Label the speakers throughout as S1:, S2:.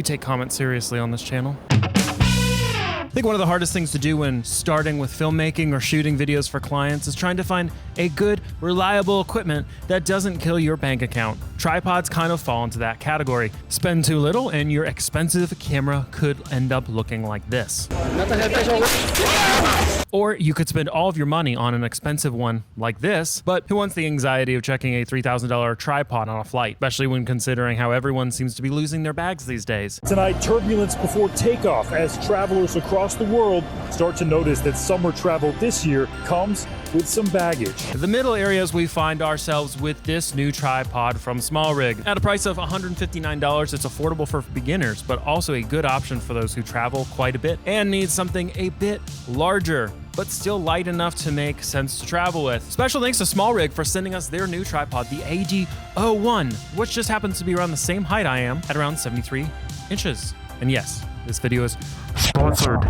S1: take comments seriously on this channel. I think one of the hardest things to do when starting with filmmaking or shooting videos for clients is trying to find a good, reliable equipment that doesn't kill your bank account. Tripods kind of fall into that category. Spend too little and your expensive camera could end up looking like this. Or you could spend all of your money on an expensive one like this, but who wants the anxiety of checking a $3,000 tripod on a flight, especially when considering how everyone seems to be losing their bags these days.
S2: Tonight, turbulence before takeoff as travelers across the world start to notice that summer travel this year comes with some baggage.
S1: The middle areas we find ourselves with this new tripod from Smallrig. At a price of $159, it's affordable for beginners, but also a good option for those who travel quite a bit and need something a bit larger, but still light enough to make sense to travel with. Special thanks to Smallrig for sending us their new tripod, the AD-01, which just happens to be around the same height I am, at around 73 inches. And yes, this video is sponsored.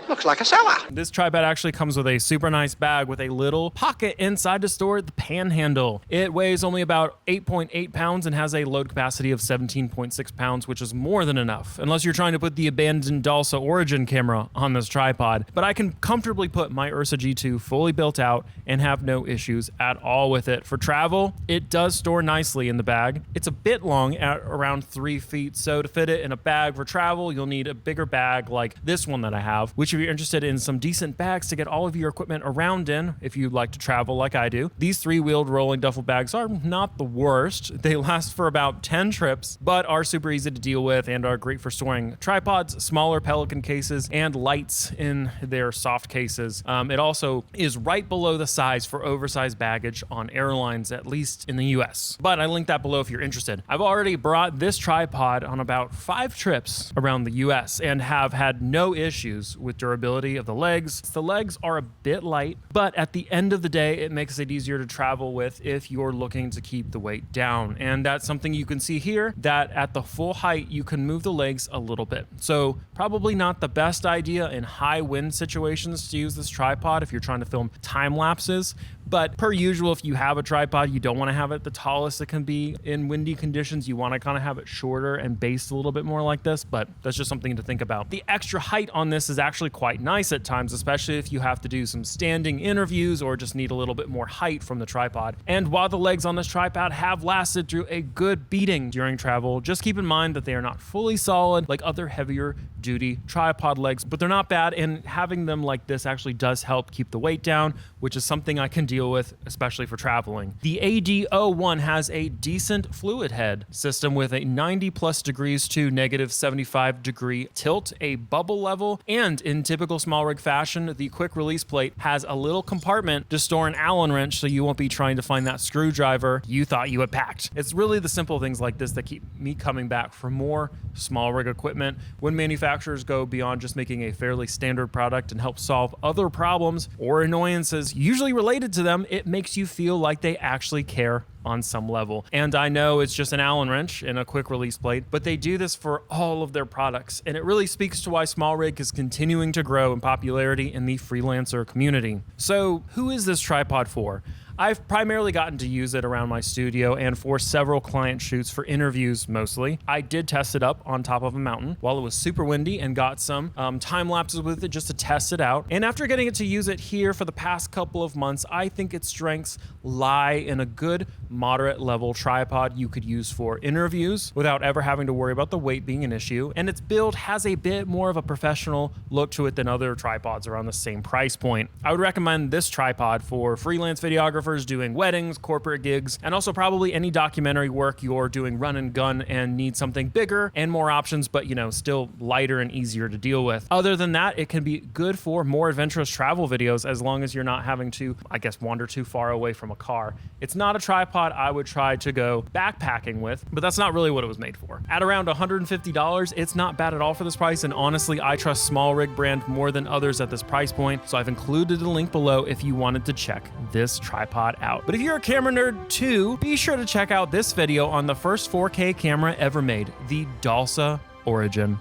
S3: Looks like a cellar.
S1: This tripod actually comes with a super nice bag with a little pocket inside to store the panhandle. It weighs only about 8.8 pounds and has a load capacity of 17.6 pounds, which is more than enough, unless you're trying to put the abandoned DALSA Origin camera on this tripod. But I can comfortably put my Ursa G2 fully built out and have no issues at all with it. For travel, it does store nicely in the bag. It's a bit long at around 3 feet, so to fit it in a bag for travel, you'll need a bigger bag like this one that I have, which if you're interested in some decent bags to get all of your equipment around in, if you like to travel like I do, these 3-wheeled rolling duffel bags are not the worst. They last for about 10 trips, but are super easy to deal with and are great for storing tripods, smaller Pelican cases, and lights in their soft cases. It also is right below the size for oversized baggage on airlines, at least in the US. But I linked that below if you're interested. I've already brought this tripod on about 5 trips around the US and have had no issues with durability of the legs. The legs are a bit light, but at the end of the day, it makes it easier to travel with if you're looking to keep the weight down. And that's something you can see here, that at the full height, you can move the legs a little bit. So probably not the best idea in high wind situations to use this tripod if you're trying to film time lapses. But per usual, if you have a tripod, you don't want to have it the tallest it can be in windy conditions. You want to kind of have it shorter and based a little bit more like this, but that's just something to think about. The extra height on this is actually quite nice at times, especially if you have to do some standing interviews or just need a little bit more height from the tripod. And while the legs on this tripod have lasted through a good beating during travel, just keep in mind that they are not fully solid like other heavier duty tripod legs, but they're not bad, and having them like this actually does help keep the weight down, which is something I can deal with, especially for traveling. The AD-01 has a decent fluid head system with a 90+ degrees to -75 degree tilt, a bubble level, and in typical Smallrig fashion, the quick release plate has a little compartment to store an Allen wrench so you won't be trying to find that screwdriver you thought you had packed. It's really the simple things like this that keep me coming back for more Smallrig equipment when manufacturers go beyond just making a fairly standard product and help solve other problems or annoyances usually related to them. It makes you feel like they actually care on some level. And I know it's just an Allen wrench and a quick release plate, but they do this for all of their products. And it really speaks to why Smallrig is continuing to grow in popularity in the freelancer community. So who is this tripod for? I've primarily gotten to use it around my studio and for several client shoots for interviews mostly. I did test it up on top of a mountain while it was super windy and got some time lapses with it just to test it out. And after getting it to use it here for the past couple of months, I think its strengths lie in a good moderate level tripod you could use for interviews without ever having to worry about the weight being an issue. And its build has a bit more of a professional look to it than other tripods around the same price point. I would recommend this tripod for freelance videographers doing weddings, corporate gigs, and also probably any documentary work you're doing run and gun and need something bigger and more options, but still lighter and easier to deal with. Other than that, it can be good for more adventurous travel videos as long as you're not having to, I guess, wander too far away from a car. It's not a tripod I would try to go backpacking with, but that's not really what it was made for. At around $150, it's not bad at all for this price, and honestly, I trust Smallrig brand more than others at this price point, so I've included a link below if you wanted to check this tripod out. But if you're a camera nerd too, be sure to check out this video on the first 4K camera ever made, the DALSA Origin.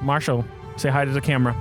S1: Marshall, say hi to the camera.